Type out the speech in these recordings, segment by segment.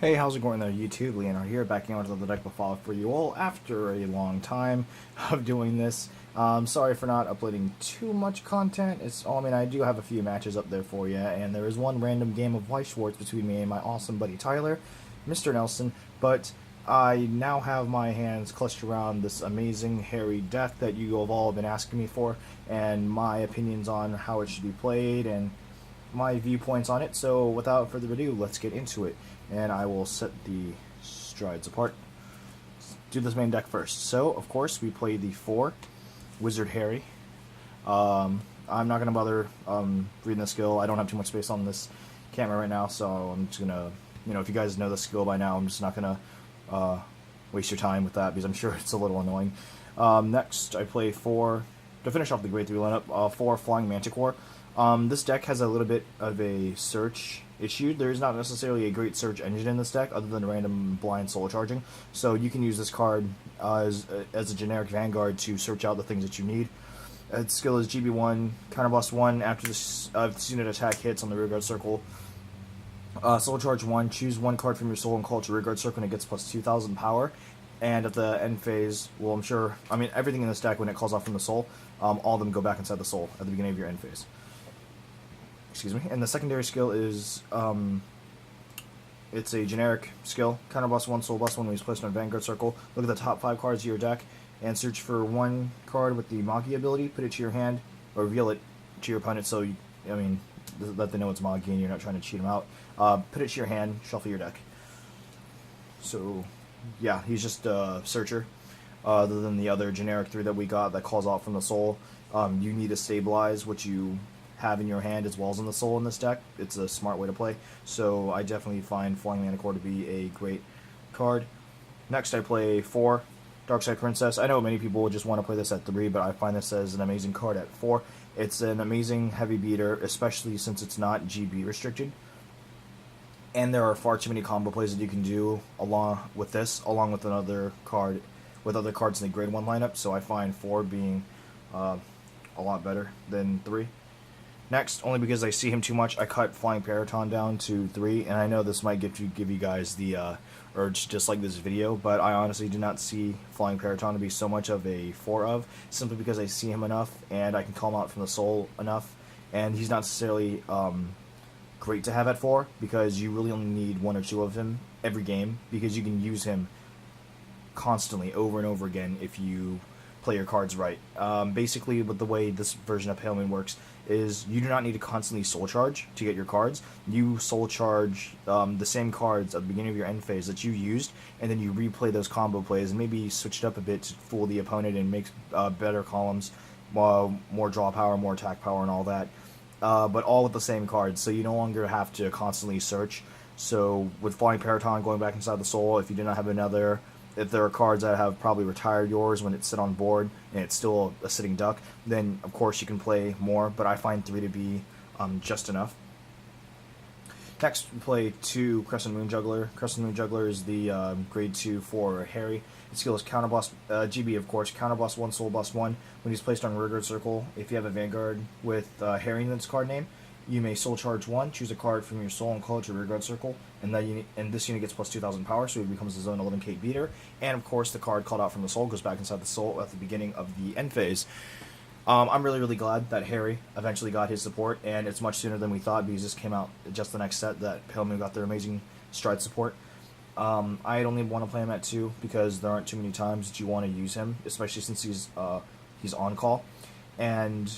Hey, how's it going there, YouTube? Leonard here, backing onto the deck file for you all after a long time of doing this. Sorry for not uploading too much content. I do have a few matches up there for you, and there is one random game of White Schwartz between me and my awesome buddy Tyler, Mr. Nelson, but I now have my hands clutched around this amazing Harri deck that you have all been asking me for, and my opinions on how it should be played, and my viewpoints on it. So without further ado, let's get into it. And I will set the strides apart. Do this main deck first. So, of course, we play the 4 Wizard Harri. I'm not going to bother reading the skill. I don't have too much space on this camera right now, so I'm just going to, if you guys know the skill by now, I'm just not going to waste your time with that because I'm sure it's a little annoying. Next, I play 4, to finish off the grade 3 lineup, 4 Flying Manticore. This deck has a little bit of a search issue. There's not necessarily a great search engine in this deck other than random blind soul charging, so you can use this card as a generic Vanguard to search out the things that you need. Its skill is GB1, counterblast 1 after this unit attack hits on the rearguard circle. Soul charge 1, choose 1 card from your soul and call it to rearguard circle and it gets plus 2000 power. And at the end phase, well, everything in this deck when it calls off from the soul, all of them go back inside the soul at the beginning of your end phase. Excuse me. And the secondary skill is, it's a generic skill. Counterblast 1, soul blast 1 when he's placed on Vanguard circle. Look at the top 5 cards of your deck and search for 1 card with the Magi ability, put it to your hand, or reveal it to your opponent so, let them know it's Magi and you're not trying to cheat them out. Put it to your hand, shuffle your deck. So, yeah, he's just a searcher. Other than the other generic 3 that we got that calls out from the soul, you need to stabilize what you have in your hand as well as in the soul in this deck. It's a smart way to play, so I definitely find Flying Manticore to be a great card. Next, I play 4 Darkside Princess. I know many people would just want to play this at 3, but I find this as an amazing card at 4. It's an amazing heavy beater, especially since it's not GB restricted. And there are far too many combo plays that you can do along with this, along with another card, with other cards in the grade 1 lineup, so I find 4 being a lot better than 3. Next, only because I see him too much, I cut Flying Paraton down to 3, and I know this might give you guys the urge to dislike this video, but I honestly do not see Flying Paraton to be so much of a 4 of, simply because I see him enough, and I can call him out from the soul enough, and he's not necessarily great to have at 4, because you really only need 1 or 2 of him every game, because you can use him constantly, over and over again, if you play your cards right. Basically, with the way this version of Pale Moon works is you do not need to constantly soul charge to get your cards. You soul charge the same cards at the beginning of your end phase that you used, and then you replay those combo plays and maybe switch it up a bit to fool the opponent and make better columns, more draw power, more attack power, and all that. But all with the same cards, so you no longer have to constantly search. So with Flying Paraton going back inside the soul, if you do not have another, if there are cards that have probably retired yours when it's sit on board and it's still a sitting duck, then of course you can play more, but I find 3 to be just enough. Next, we play 2 Crescent Moon Juggler. Crescent Moon Juggler is the grade 2 for Harri. Its skill is Counterblast, GB of course, Counterblast 1, Soul Blast 1. When he's placed on Rearguard Circle, if you have a Vanguard with Harri in its card name, you may Soul Charge 1, choose a card from your soul and call it to Rearguard Circle, and this unit gets plus 2000 power, so it becomes a zone 11k beater, and of course the card called out from the soul goes back inside the soul at the beginning of the end phase. I'm really glad that Harri eventually got his support, and it's much sooner than we thought because this came out just the next set that Pale Moon got their amazing stride support. I only want to play him at 2 because there aren't too many times that you want to use him, especially since he's on call, and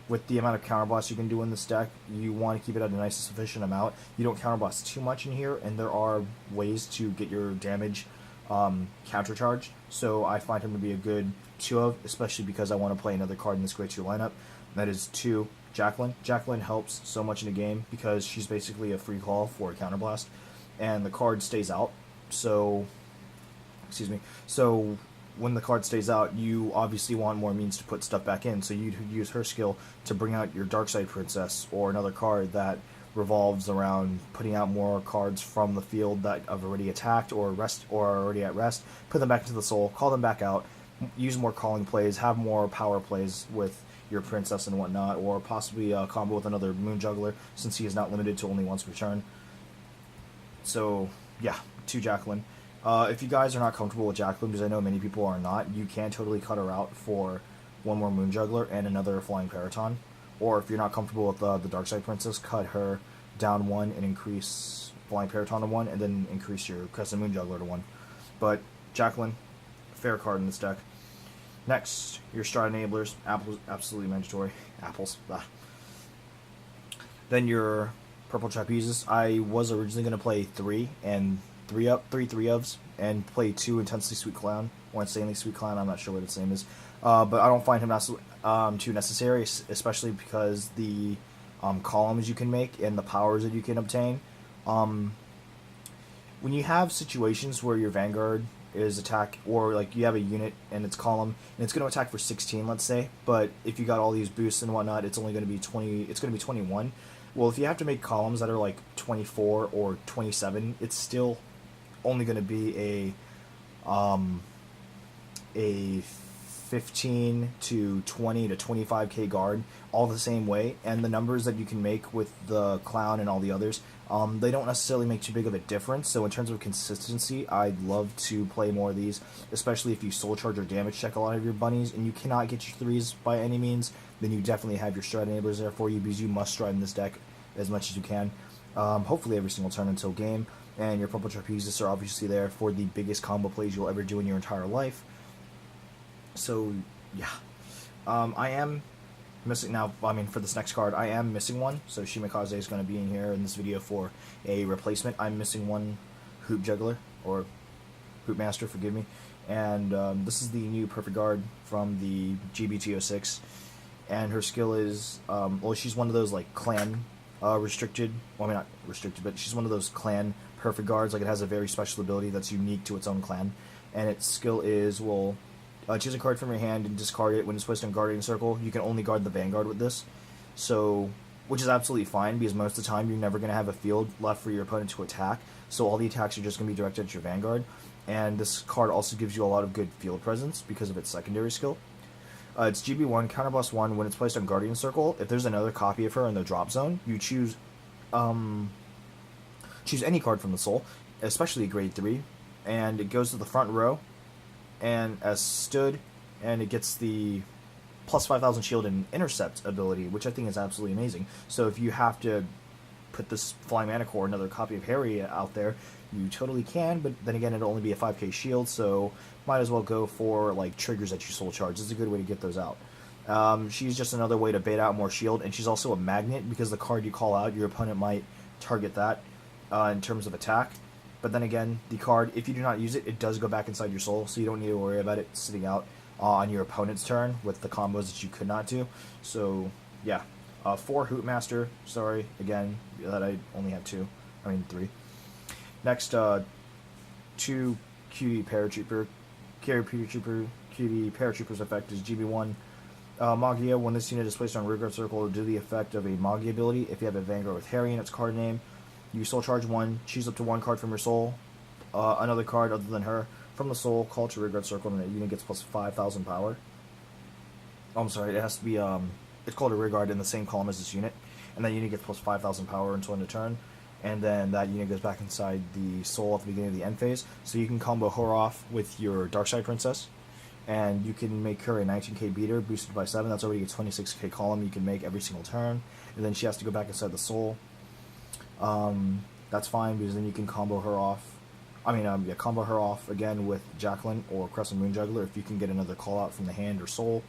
with the amount of counterblast you can do in this deck, you want to keep it at a nice sufficient amount. You don't counterblast too much in here, and there are ways to get your damage countercharged, so I find him to be a good 2 of, especially because I want to play another card in this grade 2 lineup. That is 2 Jacqueline. Jacqueline helps so much in the game because she's basically a free call for a counterblast, and the card stays out, so when the card stays out, you obviously want more means to put stuff back in, so you'd use her skill to bring out your Darkside Princess or another card that revolves around putting out more cards from the field that have already attacked or are already at rest, put them back into the soul, call them back out, use more calling plays, have more power plays with your princess and whatnot, or possibly a combo with another Moon Juggler since he is not limited to only once per turn. So yeah, 2 Jacqueline. If you guys are not comfortable with Jacqueline, because I know many people are not, you can totally cut her out for 1 more Moon Juggler and another Flying Paraton. Or if you're not comfortable with the Dark Side Princess, cut her down 1 and increase Flying Paraton to 1, and then increase your Crescent Moon Juggler to 1. But Jacqueline, fair card in this deck. Next, your Stride Enablers, apples, absolutely mandatory. Apples. Ah. Then your Purple Trapezes. I was originally going to play 3 and 3 up, 3 3-ofs, and play 2 Intensely Sweet Clown, or Insanely Sweet Clown, I'm not sure what its name is. But I don't find him too necessary, especially because the columns you can make and the powers that you can obtain. When you have situations where your Vanguard is attack, or like you have a unit and its column and it's going to attack for 16, let's say, but if you got all these boosts and whatnot, it's only going to be 20, it's going to be 21. Well, if you have to make columns that are like 24 or 27, it's still only going to be a 15 to 20 to 25k guard, all the same way, and the numbers that you can make with the clown and all the others, they don't necessarily make too big of a difference. So in terms of consistency, I'd love to play more of these, especially if you soul charge or damage check a lot of your bunnies and you cannot get your 3s by any means. Then you definitely have your Stride Enablers there for you, because you must stride in this deck as much as you can, hopefully every single turn until game. And your Purple Trapezes are obviously there for the biggest combo plays you'll ever do in your entire life. So, yeah. I am missing now. I mean, for this next card, I am missing one. So Shimikaze is going to be in here in this video for a replacement. I'm missing one Hoop Juggler, or Hoop Master, forgive me. And this is the new Perfect Guard from the GBT06. And her skill is, well, she's one of those, like, clan restricted. Well, I mean, not restricted, but she's one of those clan Perfect Guards. Like, it has a very special ability that's unique to its own clan. And its skill is, well, choose a card from your hand and discard it. When it's placed in Guardian Circle, you can only guard the Vanguard with this. So, which is absolutely fine, because most of the time you're never going to have a field left for your opponent to attack. So all the attacks are just going to be directed at your Vanguard. And this card also gives you a lot of good field presence because of its secondary skill. It's GB1, counterblast 1. When it's placed on Guardian Circle, if there's another copy of her in the drop zone, you choose any card from the soul, especially grade 3, and it goes to the front row, and as stood, and it gets the plus 5,000 shield and intercept ability, which I think is absolutely amazing. So if you have to put this Flying Manicore, another copy of Harri, out there, you totally can, but then again, it'll only be a 5k shield, so might as well go for like triggers that you soul charge. It's a good way to get those out. She's just another way to bait out more shield, and she's also a magnet, because the card you call out, your opponent might target that in terms of attack. But then again, the card, if you do not use it, it does go back inside your soul, so you don't need to worry about it sitting out on your opponent's turn with the combos that you could not do. So, yeah. 4 Hoop Master, sorry, again, that I only have 3. Next, 2 QD Paratrooper. QD Paratrooper's effect is GB1. Magia, when this unit is placed on Rearguard Circle, will do the effect of a Magia ability. If you have a Vanguard with Harri in its card name, you soul charge 1, choose up to 1 card from your soul, another card other than her from the soul, call it to Rearguard Circle, and the unit gets plus 5,000 power. Oh, I'm sorry, it has to be, it's called a Rearguard in the same column as this unit, and that unit gets plus 5,000 power until end of turn, and then that unit goes back inside the soul at the beginning of the end phase, so you can combo her off with your Dark Side Princess, and you can make her a 19k beater, boosted by 7, that's already a 26k column you can make every single turn, and then she has to go back inside the soul. That's fine, because then you can combo her off. Combo her off again with Jacqueline or Crescent Moon Juggler if you can get another call out from the hand or soul,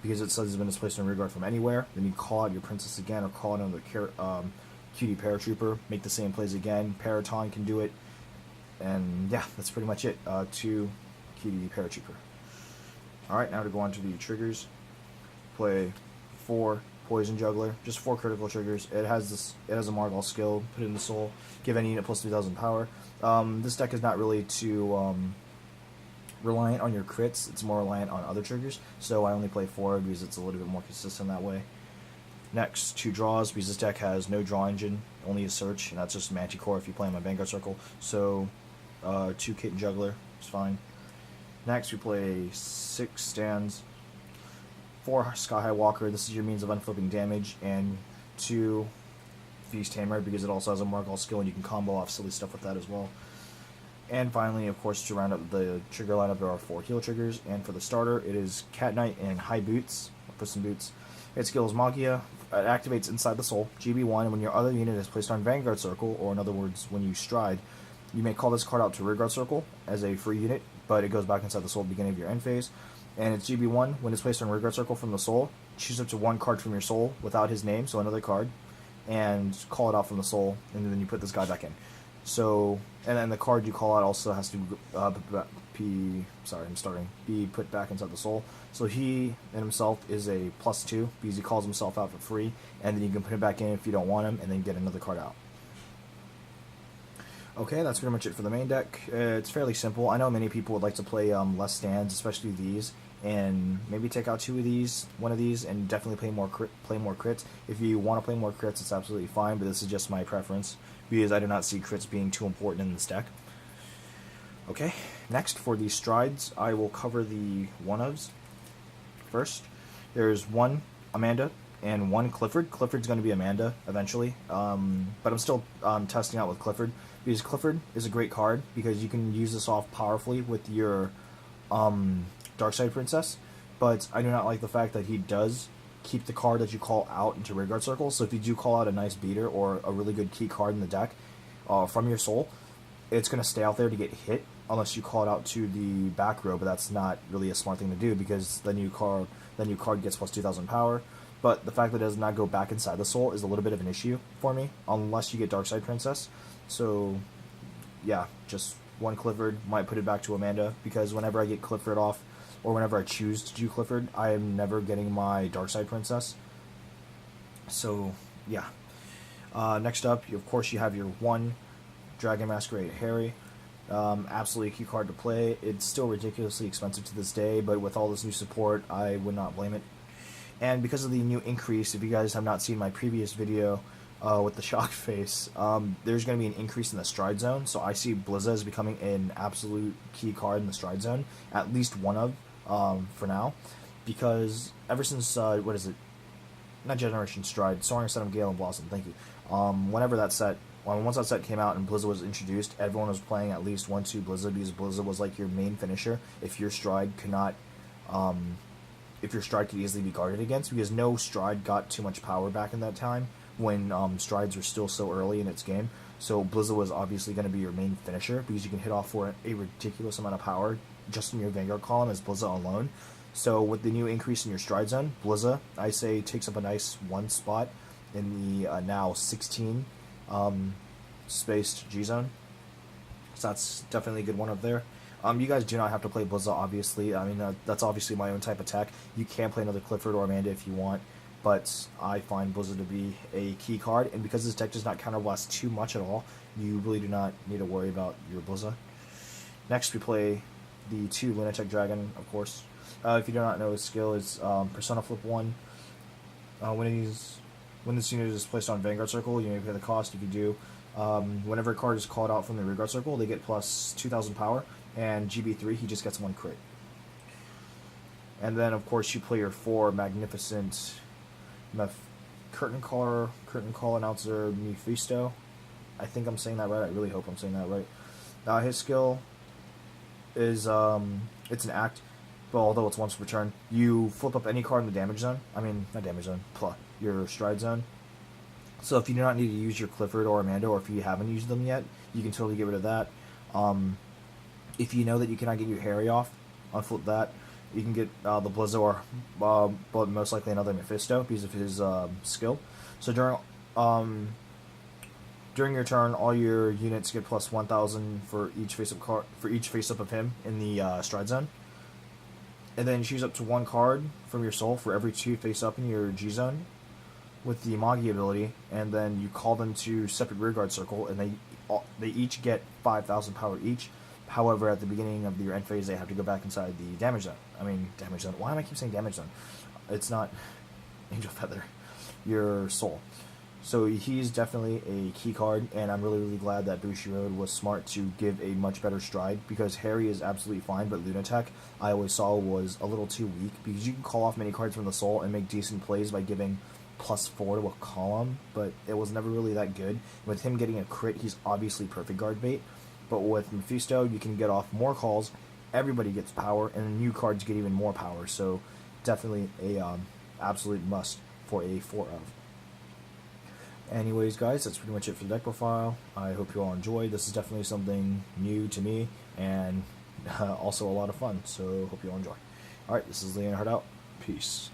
because it says it's been displaced in Rearguard from anywhere. Then you call out your princess again, or call out another QD Paratrooper, make the same plays again. Paraton can do it, and yeah, that's pretty much it. 2 QD Paratrooper. Alright, now to go on to the triggers. Play 4 Poison Juggler, just 4 critical triggers. It has a Margal skill, put it in the soul, give any unit plus 3,000 power. This deck is not really too reliant on your crits, it's more reliant on other triggers, so I only play 4 because it's a little bit more consistent that way. Next, 2 draws, because this deck has no draw engine, only a search, and that's just Manticore if you play in my Vanguard Circle, so 2 Kitten Juggler is fine. Next, we play 6 stands. 4 Sky High Walker, this is your means of unflipping damage, and 2 Feast Hammer because it also has a Margal skill and you can combo off silly stuff with that as well. And finally, of course, to round up the trigger lineup, there are 4 heal triggers. And for the starter, it is Cat Knight and High Boots, Puss in Boots. Its skill is Magia. It activates inside the soul, GB1, and when your other unit is placed on Vanguard Circle, or in other words, when you stride, you may call this card out to Rearguard Circle as a free unit, but it goes back inside the soul at the beginning of your end phase. And it's GB1, when it's placed on Rearguard Circle from the soul, choose up to 1 card from your soul without his name, so another card, and call it out from the soul, and then you put this guy back in. So, and then the card you call out also has to be put back inside the soul. So he and himself is a +2 because he calls himself out for free, and then you can put it back in if you don't want him, and then get another card out. Okay, that's pretty much it for the main deck. It's fairly simple. I know many people would like to play less stands, especially these, and maybe take out 2 of these, 1 of these, and definitely play more crits. If you want to play more crits, it's absolutely fine, but this is just my preference because I do not see crits being too important in this deck. Okay, next for the strides, I will cover the one-ofs. First, there's 1 Amanda and 1 Clifford. Clifford's going to be Amanda eventually, but I'm still testing out with Clifford because Clifford is a great card because you can use this off powerfully with your Darkside Princess, but I do not like the fact that he does keep the card that you call out into Rearguard Circle. So if you do call out a nice beater or a really good key card in the deck from your soul, it's going to stay out there to get hit unless you call it out to the back row, but that's not really a smart thing to do because the new card gets plus 2,000 power. But the fact that it does not go back inside the soul is a little bit of an issue for me, unless you get Darkside Princess. So, yeah, just 1 Clifford, might put it back to Amanda, because whenever I get Clifford off, or whenever I choose to do Clifford, I am never getting my Darkside Princess. So, yeah. Next up, of course, you have your 1 Dragon Masquerade Harri. Absolutely a key card to play. It's still ridiculously expensive to this day, but with all this new support, I would not blame it. And because of the new increase, if you guys have not seen my previous video with the shock face, there's going to be an increase in the stride zone. So I see Blizza as becoming an absolute key card in the stride zone, at least one of for now, because ever since what is it? Not Generation Stride, Soaring Set of Gale and Blossom. Thank you. Whenever that set. Once that set came out and Blizza was introduced, everyone was playing at least 1-2 Blizza because Blizza was like your main finisher if your stride could easily be guarded against, because no stride got too much power back in that time when strides were still so early in its game. So Blizza was obviously going to be your main finisher because you can hit off for a ridiculous amount of power just in your Vanguard column as Blizza alone. So with the new increase in your stride zone, Blizza, I say, takes up a nice 1 spot in the now 16 spaced G zone. So that's definitely a good one up there. You guys do not have to play Blizza, obviously. I mean, that's obviously my own type of tech. You can play another Clifford or Amanda if you want, but I find Blizza to be a key card, and because this deck does not counterblast too much at all, you really do not need to worry about your Blizza. Next, we play the 2 Lunatic Dragon, of course. If you do not know his skill, it's Persona Flip 1. When this unit is placed on Vanguard Circle, you may pay the cost. If you do, whenever a card is called out from the Rearguard Circle, they get plus 2,000 power, and GB3, he just gets 1 crit. And then, of course, you play your 4 magnificent Curtain Call Announcer Mephisto. I think I'm saying that right. I really hope I'm saying that right. His skill is, it's an act, but although it's once per turn, you flip up any card in the damage zone. I mean, not damage zone, your stride zone. So if you do not need to use your Clifford or Amanda, or if you haven't used them yet, you can totally get rid of that. If you know that you cannot get your Harri off, unflip that. You can get the Blizza or but most likely another Mephisto because of his skill. So during your turn, all your units get plus 1,000 for each face up of him in the stride zone. And then choose up to 1 card from your soul for every 2 face up in your G zone with the Magi ability, and then you call them to separate Rearguard Circle, and they each get 5,000 power each. However, at the beginning of your end phase, they have to go back inside the damage zone. Damage zone. Why am I keep saying damage zone? It's not Angel Feather. Your soul. So he's definitely a key card, and I'm really, really glad that Bushiroad was smart to give a much better stride, because Harri is absolutely fine, but Lunatic, I always saw, was a little too weak, because you can call off many cards from the soul and make decent plays by giving +4 to a column, but it was never really that good. With him getting a crit, he's obviously perfect guard bait. But with Mephisto, you can get off more calls, everybody gets power, and new cards get even more power. So definitely a absolute must for a 4 of. Anyways, guys, that's pretty much it for the deck profile. I hope you all enjoyed. This is definitely something new to me, and also a lot of fun. So hope you all enjoy. Alright, this is Leonhard out. Peace.